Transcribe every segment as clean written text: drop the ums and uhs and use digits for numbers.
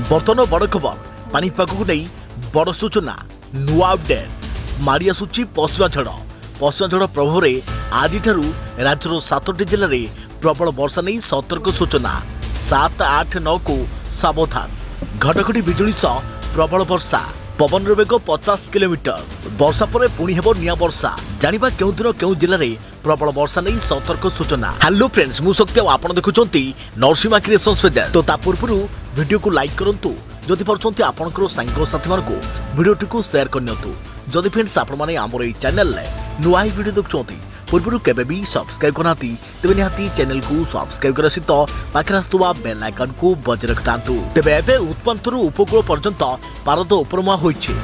बर्तन बड़ खबर पानीपाग को नहीं बड़ सूचना नुआ अपडेट मारी आसुची पश्चिमा झड़ प्रभाव में आज राज्यर 7टी जिले में प्रबल वर्षा नहीं सतर्क सूचना 7, 8, 9 को सावधान घटघटी बिजुली सह प्रबल वर्षा पवन वेग 50 किलोमीटर वर्षा पर पुणी हेब निया वर्षा जानिबा केउ दिन केउ जिले में प्रबल वर्षा नहीं सतर्क सूचना। हेलो फ्रेंड्स मु शक्ति आपण देखुचंती नरसिम्हा क्रिएशंस वेदर तो ता पूर्व वीडियो को लाइक करंतु जदि परचंती आपनकर सांग साथी मानको वीडियोटी को शेयर करनियंतु जदि फ्रेंड्स आपण माने हमर ए चैनल ले नुआ वीडियो देखुचंती पूर्व केबे भी सब्सक्राइब करनाती तेबे निहाती चैनल को सब्सक्राइब कर सहित पाखरे आसुवा बेल आइकन को बजाय रखतांतु। तेबे एबे उत्पन्नतरु उपकूल पर्यंत पारद उपरमुआ होइछे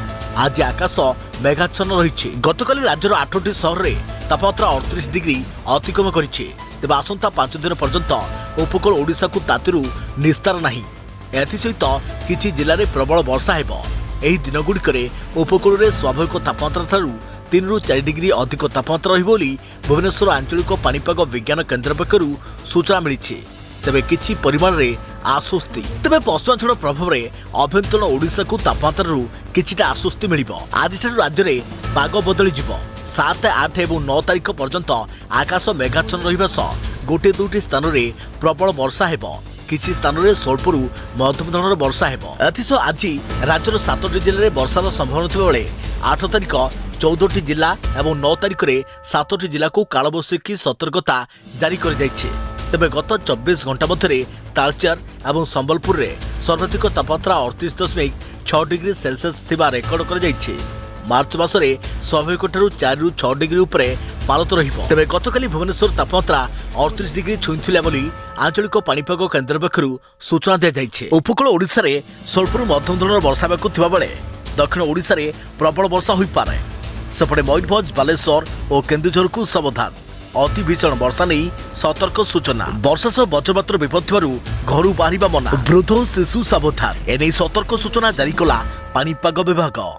आज आकाश मेघाच्छन्न रही गतकाली राज्यर 8टी सहर में तापमात्रा 38 डिग्री अतिक्रम करिछे तेबे आसंता 5 दिन पर्यंत उपकूल ओडिशा को तातीरु निस्तार नाही एथिसहित किछि जिल्ला रे प्रबल वर्षा हेबो एही दिनगुड़िकरे उपकूल रे स्वाभाविक तापमात्रा ठारू 3 ରୁ 4 डिग्री अधिक तापमात्रा रही बोली भुवनेश्वर आंचलिक पानीपाग विज्ञान केन्द्र पक्षरु सूचना मिली तेबे किछि परिमाण रे आश्वस्ति तेबे पश्चिमा झड़ प्रभाव में अभ्यंतरण ओडिशा को तापमात्रा किछिटा आश्वस्ति मिलिबो आज ठारू राज्य में पाग बदली जिवो 7, 8 एवं 9 तारिख पर्यंत आकाश मेघाच्छन्न रहिबा सह गोटे दुटी स्थान में प्रबल वर्षा हेबो किछि स्थान में स्वल्परू मध्यम धरणर वर्षा हेबो एथिसह आज राज्यर 7टी जिले में वर्षार संभावना थिबा बेले 8 तारिख 14टी जिला एवं 9 तारिख में 7टी जिला को कालबैशाखी सतर्कता जारी कर जाइछे तेबे गत 24 घंटा मध्य तालचेर और संबलपुर में सर्वाधिक तापमात्रा 38.6 डिग्री सेल्सियस थिबा रेकर्ड कर जाइछे मार्च मासरे स्वाभाविक 4 ରୁ 6 डिग्री उपरे पारत रहिबो तेबे गतकाली भुवनेश्वर तापमात्रा 38 डिग्री छुईथिला बोली आंचलिक पानीपाग केन्द्र पक्षरु सूचना दिया जाइछे। उपकूल ओडिशा रे स्वल्परू मध्यम धरणर वर्षा हेबाकु थिबा बेले दक्षिण ओडिशा रे प्रबल वर्षा होई पारे सेपटे मयूरभंज बालेश्वर और केन्दुझर को सावधान अति भीषण वर्षा नहीं सतर्क सूचना वर्षा सह वज्रपातर विपद थिबारु घरू बाहरिबा मना वृद्ध शिशु सावधान एने सतर्क सूचना जारी कला पानीपाग विभाग।